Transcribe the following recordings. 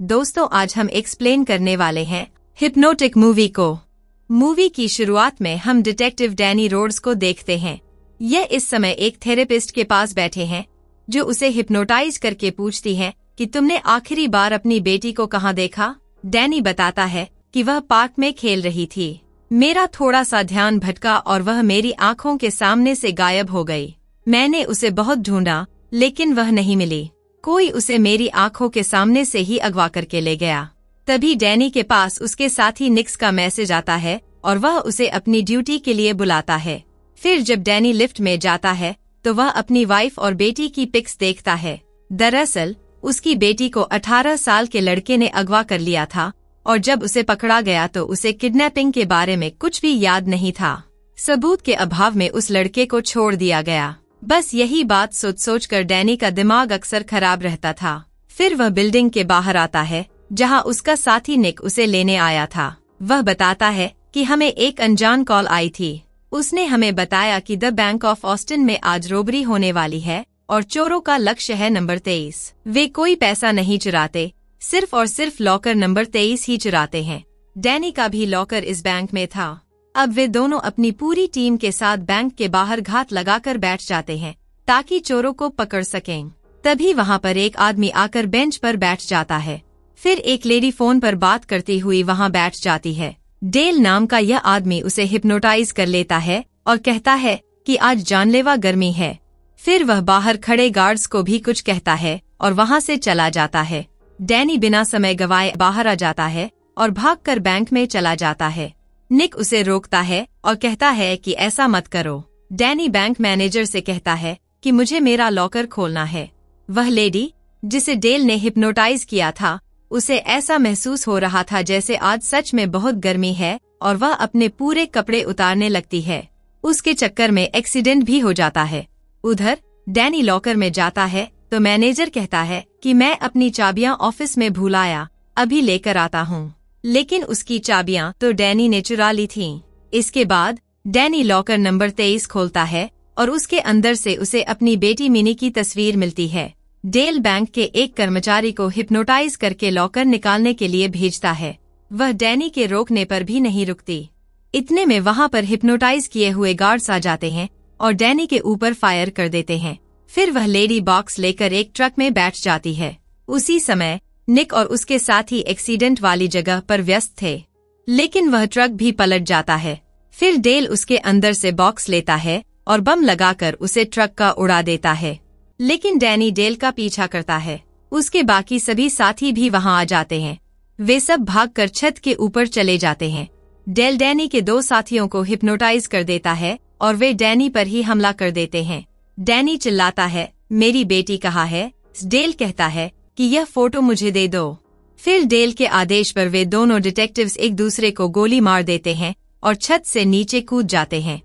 दोस्तों आज हम एक्सप्लेन करने वाले हैं हिप्नोटिक मूवी को। मूवी की शुरुआत में हम डिटेक्टिव डैनी रोड्स को देखते हैं। यह इस समय एक थेरेपिस्ट के पास बैठे हैं जो उसे हिप्नोटाइज करके पूछती है कि तुमने आखिरी बार अपनी बेटी को कहाँ देखा। डैनी बताता है कि वह पार्क में खेल रही थी। मेरा थोड़ा सा ध्यान भटका और वह मेरी आंखों के सामने से गायब हो गई। मैंने उसे बहुत ढूंढा लेकिन वह नहीं मिली। कोई उसे मेरी आंखों के सामने से ही अगवा करके ले गया। तभी डैनी के पास उसके साथी निक्स का मैसेज आता है और वह उसे अपनी ड्यूटी के लिए बुलाता है। फिर जब डैनी लिफ्ट में जाता है तो वह अपनी वाइफ और बेटी की पिक्स देखता है। दरअसल उसकी बेटी को 18 साल के लड़के ने अगवा कर लिया था और जब उसे पकड़ा गया तो उसे किडनैपिंग के बारे में कुछ भी याद नहीं था। सबूत के अभाव में उस लड़के को छोड़ दिया गया। बस यही बात सोच कर डैनी का दिमाग अक्सर खराब रहता था। फिर वह बिल्डिंग के बाहर आता है जहां उसका साथी निक उसे लेने आया था। वह बताता है कि हमें एक अनजान कॉल आई थी। उसने हमें बताया कि द बैंक ऑफ ऑस्टिन में आज रोबरी होने वाली है और चोरों का लक्ष्य है नंबर 23। वे कोई पैसा नहीं चुराते, सिर्फ और सिर्फ लॉकर नंबर 23 ही चुराते हैं। डैनी का भी लॉकर इस बैंक में था। अब वे दोनों अपनी पूरी टीम के साथ बैंक के बाहर घात लगाकर बैठ जाते हैं ताकि चोरों को पकड़ सकें। तभी वहां पर एक आदमी आकर बेंच पर बैठ जाता है। फिर एक लेडी फोन पर बात करती हुई वहां बैठ जाती है। डेल नाम का यह आदमी उसे हिप्नोटाइज कर लेता है और कहता है कि आज जानलेवा गर्मी है। फिर वह बाहर खड़े गार्ड्स को भी कुछ कहता है और वहां से चला जाता है। डैनी बिना समय गवाए बाहर आ जाता है और भागकर बैंक में चला जाता है। निक उसे रोकता है और कहता है कि ऐसा मत करो। डैनी बैंक मैनेजर से कहता है कि मुझे मेरा लॉकर खोलना है। वह लेडी जिसे डेल ने हिप्नोटाइज किया था उसे ऐसा महसूस हो रहा था जैसे आज सच में बहुत गर्मी है और वह अपने पूरे कपड़े उतारने लगती है। उसके चक्कर में एक्सीडेंट भी हो जाता है। उधर डैनी लॉकर में जाता है तो मैनेजर कहता है कि मैं अपनी चाबियां ऑफिस में भूल आया, अभी लेकर आता हूँ। लेकिन उसकी चाबियां तो डैनी ने चुरा ली थीं। इसके बाद डैनी लॉकर नंबर 23 खोलता है और उसके अंदर से उसे अपनी बेटी मिनी की तस्वीर मिलती है। डेल बैंक के एक कर्मचारी को हिप्नोटाइज करके लॉकर निकालने के लिए भेजता है। वह डैनी के रोकने पर भी नहीं रुकती। इतने में वहां पर हिप्नोटाइज किए हुए गार्ड्स आ जाते हैं और डैनी के ऊपर फायर कर देते हैं। फिर वह लेडी बॉक्स लेकर एक ट्रक में बैठ जाती है। उसी समय निक और उसके साथी एक्सीडेंट वाली जगह पर व्यस्त थे, लेकिन वह ट्रक भी पलट जाता है। फिर डेल उसके अंदर से बॉक्स लेता है और बम लगाकर उसे ट्रक का उड़ा देता है। लेकिन डैनी डेल का पीछा करता है। उसके बाकी सभी साथी भी वहां आ जाते हैं। वे सब भागकर छत के ऊपर चले जाते हैं। डेल डैनी के 2 साथियों को हिप्नोटाइज कर देता है और वे डैनी पर ही हमला कर देते हैं। डैनी चिल्लाता है, मेरी बेटी कहाँ है? डेल कहता है कि यह फोटो मुझे दे दो। फिर डेल के आदेश पर वे दोनों डिटेक्टिव्स एक दूसरे को गोली मार देते हैं और छत से नीचे कूद जाते हैं।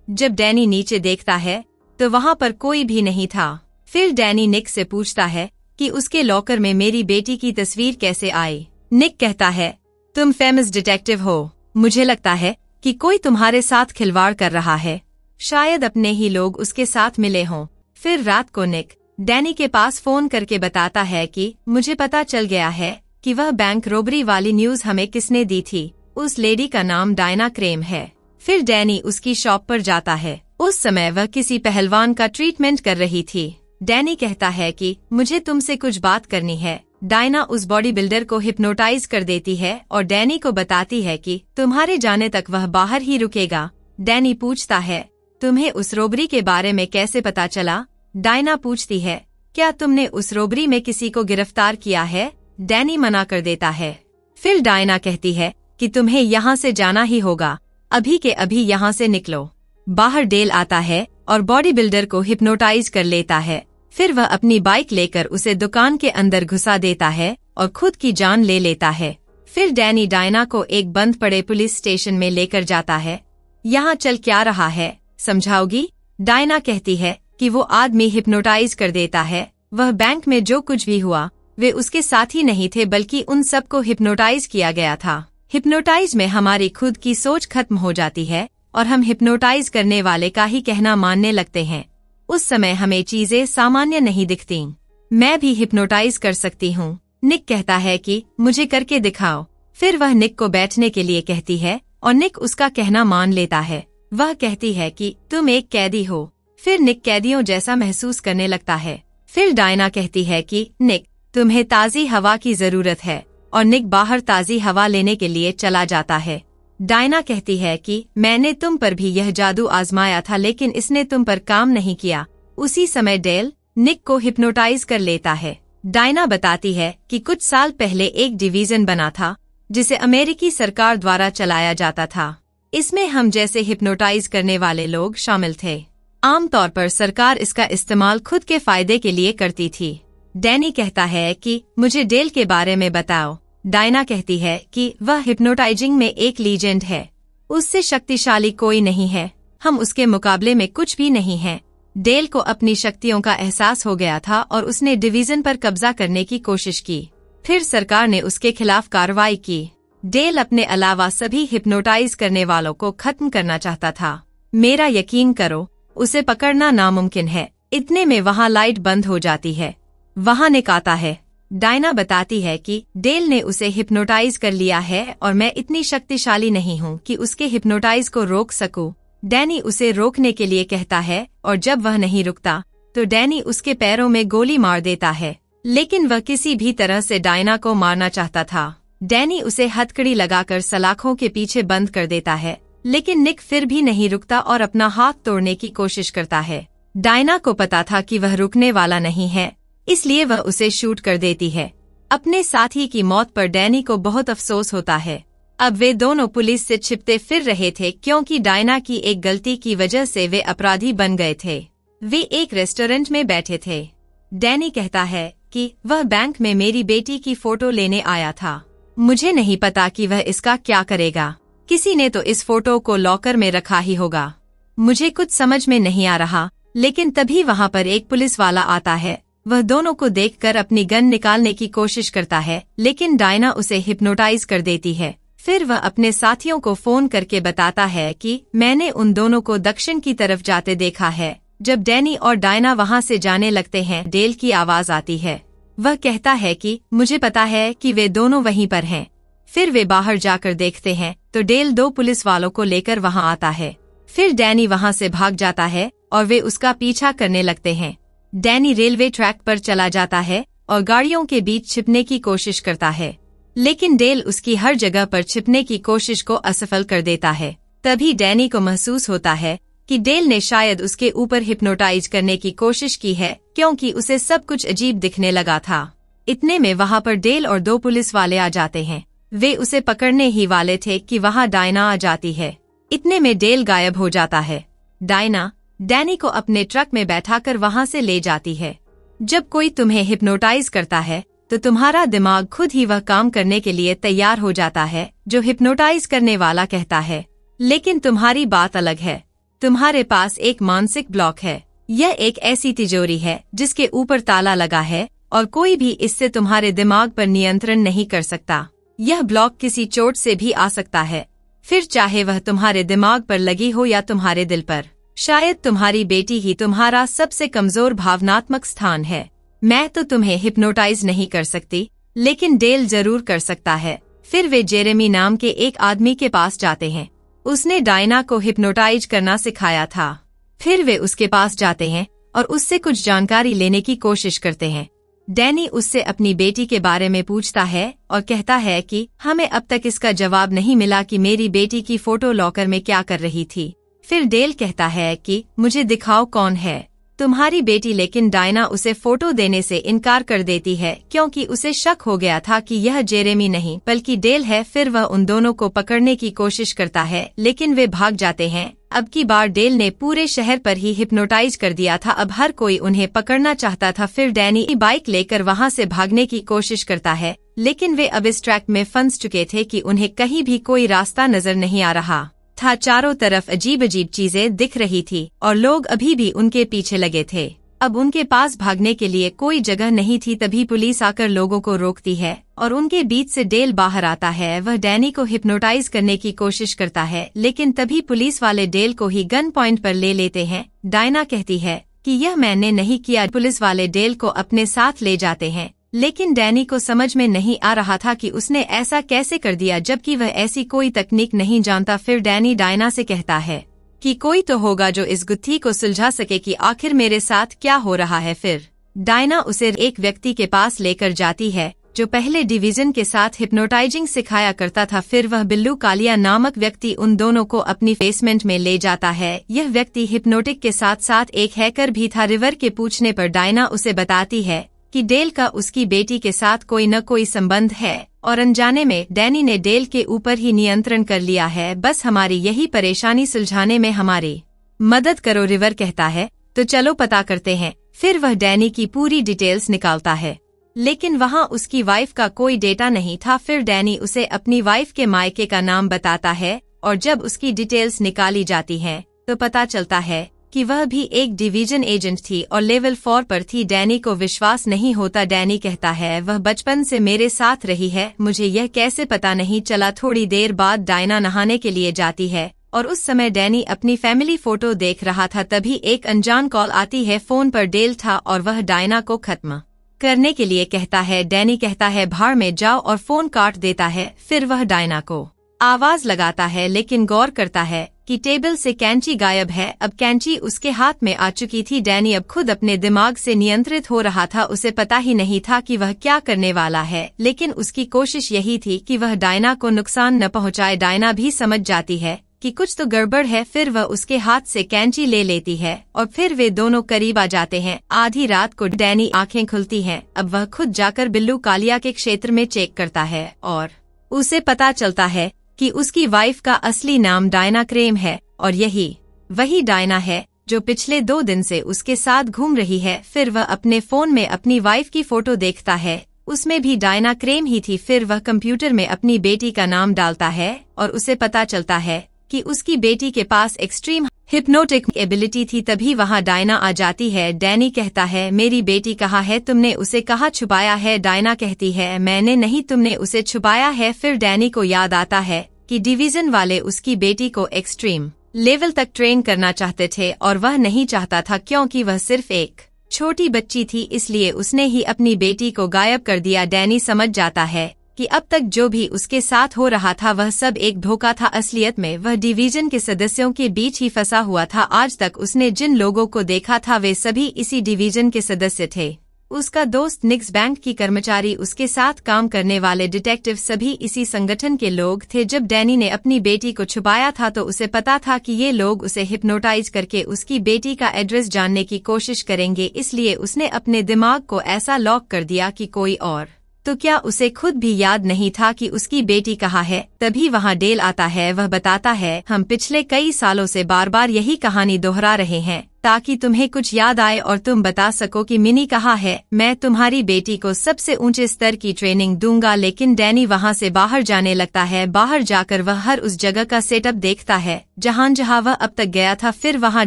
जब डैनी नीचे देखता है तो वहां पर कोई भी नहीं था। फिर डैनी निक से पूछता है कि उसके लॉकर में मेरी बेटी की तस्वीर कैसे आई। निक कहता है, तुम फेमस डिटेक्टिव हो, मुझे लगता है कि कोई तुम्हारे साथ खिलवाड़ कर रहा है। शायद अपने ही लोग उसके साथ मिले हों। फिर रात को निक डैनी के पास फोन करके बताता है कि मुझे पता चल गया है कि वह बैंक रोबरी वाली न्यूज हमें किसने दी थी। उस लेडी का नाम डायना क्रेम है। फिर डैनी उसकी शॉप पर जाता है। उस समय वह किसी पहलवान का ट्रीटमेंट कर रही थी। डैनी कहता है कि मुझे तुमसे कुछ बात करनी है। डायना उस बॉडी बिल्डर को हिप्नोटाइज कर देती है और डैनी को बताती है कि तुम्हारे जाने तक वह बाहर ही रुकेगा। डैनी पूछता है, तुम्हें उस रोबरी के बारे में कैसे पता चला? डायना पूछती है, क्या तुमने उस रोबरी में किसी को गिरफ्तार किया है? डैनी मना कर देता है। फिर डायना कहती है कि तुम्हें यहाँ से जाना ही होगा, अभी के अभी यहाँ से निकलो। बाहर डेल आता है और बॉडी बिल्डर को हिप्नोटाइज कर लेता है। फिर वह अपनी बाइक लेकर उसे दुकान के अंदर घुसा देता है और खुद की जान ले लेता है। फिर डैनी डायना को एक बंद पड़े पुलिस स्टेशन में लेकर जाता है। यहाँ चल क्या रहा है, समझाओगी? डायना कहती है कि वो आदमी हिप्नोटाइज कर देता है। वह बैंक में जो कुछ भी हुआ वे उसके साथ ही नहीं थे बल्कि उन सबको हिप्नोटाइज किया गया था। हिप्नोटाइज में हमारी खुद की सोच खत्म हो जाती है और हम हिप्नोटाइज करने वाले का ही कहना मानने लगते हैं। उस समय हमें चीजें सामान्य नहीं दिखती। मैं भी हिप्नोटाइज कर सकती हूँ। निक कहता है कि मुझे करके दिखाओ। फिर वह निक को बैठने के लिए कहती है और निक उसका कहना मान लेता है। वह कहती है कि तुम एक कैदी हो। फिर निक कैदियों जैसा महसूस करने लगता है। फिर डायना कहती है कि निक, तुम्हें ताज़ी हवा की जरूरत है, और निक बाहर ताज़ी हवा लेने के लिए चला जाता है। डायना कहती है कि मैंने तुम पर भी यह जादू आजमाया था, लेकिन इसने तुम पर काम नहीं किया। उसी समय डेल निक को हिप्नोटाइज कर लेता है। डायना बताती है कि कुछ साल पहले एक डिवीजन बना था जिसे अमेरिकी सरकार द्वारा चलाया जाता था। इसमें हम जैसे हिप्नोटाइज करने वाले लोग शामिल थे। आमतौर पर सरकार इसका इस्तेमाल खुद के फायदे के लिए करती थी। डैनी कहता है कि मुझे डेल के बारे में बताओ। डायना कहती है कि वह हिप्नोटाइजिंग में एक लीजेंड है। उससे शक्तिशाली कोई नहीं है। हम उसके मुकाबले में कुछ भी नहीं हैं। डेल को अपनी शक्तियों का एहसास हो गया था और उसने डिवीजन पर कब्जा करने की कोशिश की। फिर सरकार ने उसके खिलाफ कार्रवाई की। डेल अपने अलावा सभी हिप्नोटाइज करने वालों को खत्म करना चाहता था। मेरा यकीन करो, उसे पकड़ना नामुमकिन है। इतने में वहाँ लाइट बंद हो जाती है। वहाँ निक आता है। डायना बताती है कि डेल ने उसे हिप्नोटाइज कर लिया है और मैं इतनी शक्तिशाली नहीं हूँ कि उसके हिप्नोटाइज को रोक सकूं। डैनी उसे रोकने के लिए कहता है और जब वह नहीं रुकता तो डैनी उसके पैरों में गोली मार देता है। लेकिन वह किसी भी तरह से डायना को मारना चाहता था। डैनी उसे हथकड़ी लगाकर सलाखों के पीछे बंद कर देता है, लेकिन निक फिर भी नहीं रुकता और अपना हाथ तोड़ने की कोशिश करता है। डायना को पता था कि वह रुकने वाला नहीं है, इसलिए वह उसे शूट कर देती है। अपने साथी की मौत पर डैनी को बहुत अफसोस होता है। अब वे दोनों पुलिस से छिपते फिर रहे थे क्योंकि डायना की एक गलती की वजह से वे अपराधी बन गए थे। वे एक रेस्टोरेंट में बैठे थे। डैनी कहता है कि वह बैंक में मेरी बेटी की फोटो लेने आया था। मुझे नहीं पता कि वह इसका क्या करेगा। किसी ने तो इस फोटो को लॉकर में रखा ही होगा। मुझे कुछ समझ में नहीं आ रहा। लेकिन तभी वहाँ पर एक पुलिस वाला आता है। वह दोनों को देखकर अपनी गन निकालने की कोशिश करता है, लेकिन डायना उसे हिप्नोटाइज कर देती है। फिर वह अपने साथियों को फोन करके बताता है कि मैंने उन दोनों को दक्षिण की तरफ जाते देखा है। जब डैनी और डायना वहाँ से जाने लगते हैं, डेल की आवाज आती है। वह कहता है कि मुझे पता है कि वे दोनों वहीं पर हैं। फिर वे बाहर जाकर देखते हैं तो डेल दो पुलिस वालों को लेकर वहाँ आता है। फिर डैनी वहाँ से भाग जाता है और वे उसका पीछा करने लगते हैं। डैनी रेलवे ट्रैक पर चला जाता है और गाड़ियों के बीच छिपने की कोशिश करता है, लेकिन डेल उसकी हर जगह पर छिपने की कोशिश को असफल कर देता है। तभी डैनी को महसूस होता है कि डेल ने शायद उसके ऊपर हिप्नोटाइज करने की कोशिश की है, क्योंकि उसे सब कुछ अजीब दिखने लगा था। इतने में वहाँ पर डेल और दो पुलिस वाले आ जाते हैं। वे उसे पकड़ने ही वाले थे कि वहाँ डायना आ जाती है। इतने में डेल गायब हो जाता है। डायना डैनी को अपने ट्रक में बैठाकर वहाँ से ले जाती है। जब कोई तुम्हें हिप्नोटाइज करता है तो तुम्हारा दिमाग खुद ही वह काम करने के लिए तैयार हो जाता है जो हिप्नोटाइज करने वाला कहता है। लेकिन तुम्हारी बात अलग है। तुम्हारे पास एक मानसिक ब्लॉक है। यह एक ऐसी तिजोरी है जिसके ऊपर ताला लगा है और कोई भी इससे तुम्हारे दिमाग पर नियंत्रण नहीं कर सकता। यह ब्लॉक किसी चोट से भी आ सकता है, फिर चाहे वह तुम्हारे दिमाग पर लगी हो या तुम्हारे दिल पर। शायद तुम्हारी बेटी ही तुम्हारा सबसे कमजोर भावनात्मक स्थान है। मैं तो तुम्हें हिप्नोटाइज नहीं कर सकती, लेकिन डेल जरूर कर सकता है। फिर वे जेरेमी नाम के एक आदमी के पास जाते हैं। उसने डायना को हिप्नोटाइज करना सिखाया था। फिर वे उसके पास जाते हैं और उससे कुछ जानकारी लेने की कोशिश करते हैं। डैनी उससे अपनी बेटी के बारे में पूछता है और कहता है कि हमें अब तक इसका जवाब नहीं मिला कि मेरी बेटी की फोटो लॉकर में क्या कर रही थी। फिर डेल कहता है कि मुझे दिखाओ कौन है तुम्हारी बेटी, लेकिन डायना उसे फोटो देने से इनकार कर देती है क्योंकि उसे शक हो गया था कि यह जेरेमी नहीं बल्कि डेल है। फिर वह उन दोनों को पकड़ने की कोशिश करता है, लेकिन वे भाग जाते हैं। अब की बार डेल ने पूरे शहर पर ही हिप्नोटाइज कर दिया था। अब हर कोई उन्हें पकड़ना चाहता था। फिर डैनी बाइक लेकर वहाँ से भागने की कोशिश करता है, लेकिन वे अब इस ट्रैक में फंस चुके थे कि उन्हें कहीं भी कोई रास्ता नजर नहीं आ रहा था। चारों तरफ अजीब अजीब चीजें दिख रही थी और लोग अभी भी उनके पीछे लगे थे। अब उनके पास भागने के लिए कोई जगह नहीं थी। तभी पुलिस आकर लोगों को रोकती है और उनके बीच से डेल बाहर आता है। वह डैनी को हिप्नोटाइज करने की कोशिश करता है, लेकिन तभी पुलिस वाले डेल को ही गन पॉइंट पर ले लेते हैं। डायना कहती है कि यह मैंने नहीं किया। पुलिस वाले डेल को अपने साथ ले जाते हैं लेकिन डैनी को समझ में नहीं आ रहा था कि उसने ऐसा कैसे कर दिया जबकि वह ऐसी कोई तकनीक नहीं जानता। फिर डैनी डायना से कहता है कि कोई तो होगा जो इस गुत्थी को सुलझा सके कि आखिर मेरे साथ क्या हो रहा है। फिर डायना उसे एक व्यक्ति के पास लेकर जाती है जो पहले डिवीजन के साथ हिप्नोटाइजिंग सिखाया करता था। फिर वह बिल्लू कालिया नामक व्यक्ति उन दोनों को अपनी बेसमेंट में ले जाता है। यह व्यक्ति हिप्नोटिक के साथ साथ एक हैकर भी था। रिवर के पूछने पर डायना उसे बताती है कि डेल का उसकी बेटी के साथ कोई न कोई संबंध है और अनजाने में डैनी ने डेल के ऊपर ही नियंत्रण कर लिया है। बस हमारी यही परेशानी सुलझाने में हमारी मदद करो। रिवर कहता है तो चलो पता करते हैं। फिर वह डैनी की पूरी डिटेल्स निकालता है, लेकिन वहाँ उसकी वाइफ का कोई डेटा नहीं था। फिर डैनी उसे अपनी वाइफ के मायके का नाम बताता है और जब उसकी डिटेल्स निकाली जाती हैं तो पता चलता है कि वह भी एक डिवीजन एजेंट थी और लेवल 4 पर थी। डैनी को विश्वास नहीं होता। डैनी कहता है वह बचपन से मेरे साथ रही है, मुझे यह कैसे पता नहीं चला। थोड़ी देर बाद डायना नहाने के लिए जाती है और उस समय डैनी अपनी फैमिली फोटो देख रहा था। तभी एक अनजान कॉल आती है। फोन पर डेल था और वह डायना को खत्म करने के लिए कहता है। डैनी कहता है भाड़ में जाओ और फोन काट देता है। फिर वह डायना को आवाज लगाता है लेकिन गौर करता है कि टेबल से कैंची गायब है। अब कैंची उसके हाथ में आ चुकी थी। डैनी अब खुद अपने दिमाग से नियंत्रित हो रहा था। उसे पता ही नहीं था कि वह क्या करने वाला है, लेकिन उसकी कोशिश यही थी कि वह डायना को नुकसान न पहुंचाए। डायना भी समझ जाती है कि कुछ तो गड़बड़ है। फिर वह उसके हाथ से कैंची ले लेती है और फिर वे दोनों करीब आ जाते हैं। आधी रात को डैनी आंखें खुलती हैं। अब वह खुद जाकर बिल्लू कालिया के क्षेत्र में चेक करता है और उसे पता चलता है कि उसकी वाइफ का असली नाम डायना क्रेम है और यही वही डायना है जो पिछले 2 दिन से उसके साथ घूम रही है। फिर वह अपने फोन में अपनी वाइफ की फोटो देखता है, उसमें भी डायना क्रेम ही थी। फिर वह कंप्यूटर में अपनी बेटी का नाम डालता है और उसे पता चलता है कि उसकी बेटी के पास एक्सट्रीम हिप्नोटिक एबिलिटी थी। तभी वहाँ डायना आ जाती है। डैनी कहता है मेरी बेटी कहाँ है, तुमने उसे कहाँ छुपाया है। डायना कहती है मैंने नहीं, तुमने उसे छुपाया है। फिर डैनी को याद आता है कि डिवीजन वाले उसकी बेटी को एक्सट्रीम लेवल तक ट्रेन करना चाहते थे और वह नहीं चाहता था क्योंकि वह सिर्फ एक छोटी बच्ची थी, इसलिए उसने ही अपनी बेटी को गायब कर दिया। डैनी समझ जाता है कि अब तक जो भी उसके साथ हो रहा था वह सब एक धोखा था। असलियत में वह डिवीजन के सदस्यों के बीच ही फंसा हुआ था। आज तक उसने जिन लोगों को देखा था वे सभी इसी डिवीजन के सदस्य थे। उसका दोस्त निक्स बैंक की कर्मचारी, उसके साथ काम करने वाले डिटेक्टिव सभी इसी संगठन के लोग थे। जब डैनी ने अपनी बेटी को छुपाया था तो उसे पता था कि ये लोग उसे हिप्नोटाइज करके उसकी बेटी का एड्रेस जानने की कोशिश करेंगे, इसलिए उसने अपने दिमाग को ऐसा लॉक कर दिया कि कोई और तो क्या उसे खुद भी याद नहीं था कि उसकी बेटी कहाँ है। तभी वहाँ डेल आता है। वह बताता है हम पिछले कई सालों से बार बार यही कहानी दोहरा रहे हैं ताकि तुम्हें कुछ याद आए और तुम बता सको कि मिनी कहाँ है। मैं तुम्हारी बेटी को सबसे ऊंचे स्तर की ट्रेनिंग दूंगा। लेकिन डैनी वहाँ से बाहर जाने लगता है। बाहर जाकर वह हर उस जगह का सेटअप देखता है जहाँ जहाँ वह अब तक गया था। फिर वहाँ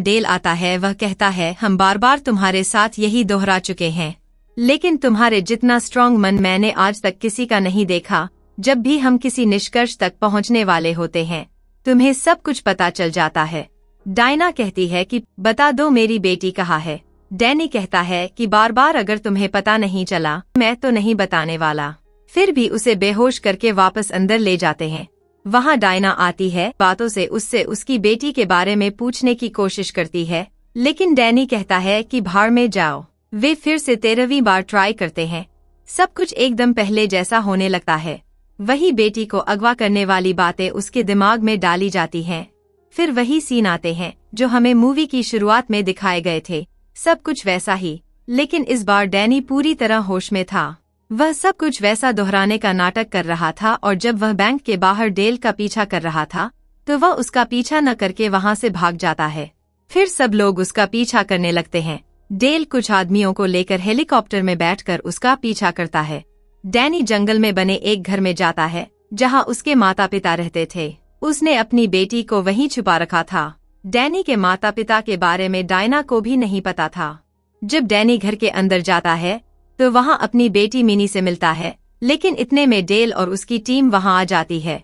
डेल आता है। वह कहता है हम बार बार तुम्हारे साथ यही दोहरा चुके हैं, लेकिन तुम्हारे जितना स्ट्रांग मन मैंने आज तक किसी का नहीं देखा। जब भी हम किसी निष्कर्ष तक पहुंचने वाले होते हैं तुम्हें सब कुछ पता चल जाता है। डायना कहती है कि बता दो मेरी बेटी कहाँ है। डैनी कहता है कि बार बार अगर तुम्हें पता नहीं चला मैं तो नहीं बताने वाला। फिर भी उसे बेहोश करके वापस अंदर ले जाते हैं। वहाँ डायना आती है, बातों से उससे उसकी बेटी के बारे में पूछने की कोशिश करती है, लेकिन डैनी कहता है कि भाड़ में जाओ। वे फिर से 13वीं बार ट्राई करते हैं। सब कुछ एकदम पहले जैसा होने लगता है। वही बेटी को अगवा करने वाली बातें उसके दिमाग में डाली जाती हैं। फिर वही सीन आते हैं जो हमें मूवी की शुरुआत में दिखाए गए थे। सब कुछ वैसा ही, लेकिन इस बार डैनी पूरी तरह होश में था। वह सब कुछ वैसा दोहराने का नाटक कर रहा था और जब वह बैंक के बाहर डेल का पीछा कर रहा था तो वह उसका पीछा न करके वहां से भाग जाता है। फिर सब लोग उसका पीछा करने लगते हैं। डेल कुछ आदमियों को लेकर हेलीकॉप्टर में बैठकर उसका पीछा करता है। डैनी जंगल में बने एक घर में जाता है जहां उसके माता पिता रहते थे। उसने अपनी बेटी को वहीं छुपा रखा था। डैनी के माता पिता के बारे में डायना को भी नहीं पता था। जब डैनी घर के अंदर जाता है तो वहां अपनी बेटी मिनी से मिलता है, लेकिन इतने में डेल और उसकी टीम वहां आ जाती है।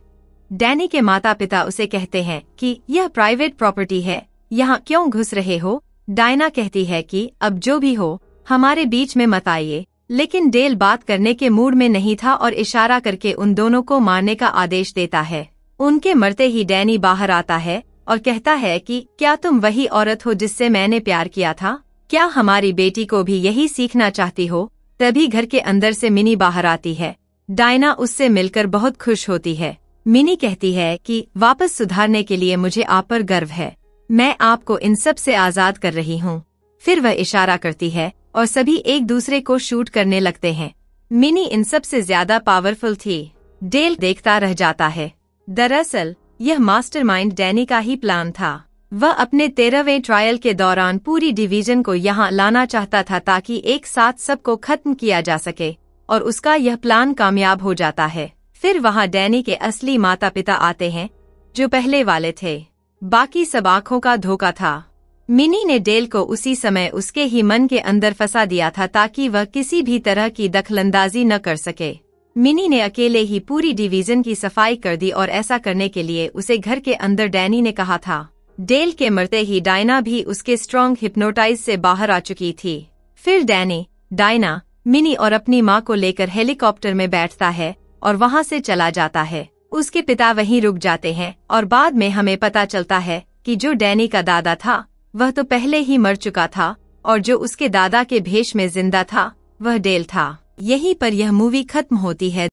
डैनी के माता पिता उसे कहते हैं कि यह प्राइवेट प्रॉपर्टी है, यहाँ क्यों घुस रहे हो। डायना कहती है कि अब जो भी हो हमारे बीच में मत आइए, लेकिन डेल बात करने के मूड में नहीं था और इशारा करके उन दोनों को मारने का आदेश देता है। उनके मरते ही डैनी बाहर आता है और कहता है कि क्या तुम वही औरत हो जिससे मैंने प्यार किया था? क्या हमारी बेटी को भी यही सीखना चाहती हो? तभी घर के अंदर से मिनी बाहर आती है। डायना उससे मिलकर बहुत खुश होती है। मिनी कहती है कि वापस सुधारने के लिए मुझे आप पर गर्व है। मैं आपको इन सब से आजाद कर रही हूँ। फिर वह इशारा करती है और सभी एक दूसरे को शूट करने लगते हैं। मिनी इन सब से ज्यादा पावरफुल थी। डेल देखता रह जाता है। दरअसल यह मास्टरमाइंड डैनी का ही प्लान था। वह अपने 13वें ट्रायल के दौरान पूरी डिवीजन को यहाँ लाना चाहता था ताकि एक साथ सबको खत्म किया जा सके, और उसका यह प्लान कामयाब हो जाता है। फिर वहाँ डैनी के असली माता पिता आते हैं जो पहले वाले थे। बाकी सब आंखों का धोखा था। मिनी ने डेल को उसी समय उसके ही मन के अंदर फंसा दिया था ताकि वह किसी भी तरह की दखलंदाजी न कर सके। मिनी ने अकेले ही पूरी डिवीजन की सफाई कर दी और ऐसा करने के लिए उसे घर के अंदर डैनी ने कहा था। डेल के मरते ही डायना भी उसके स्ट्रॉन्ग हिप्नोटाइज से बाहर आ चुकी थी। फिर डैनी, डायना, मिनी और अपनी माँ को लेकर हेलीकॉप्टर में बैठता है और वहाँ से चला जाता है। उसके पिता वहीं रुक जाते हैं और बाद में हमें पता चलता है कि जो डैनी का दादा था वह तो पहले ही मर चुका था और जो उसके दादा के भेष में जिंदा था वह डेल था। यहीं पर यह मूवी खत्म होती है।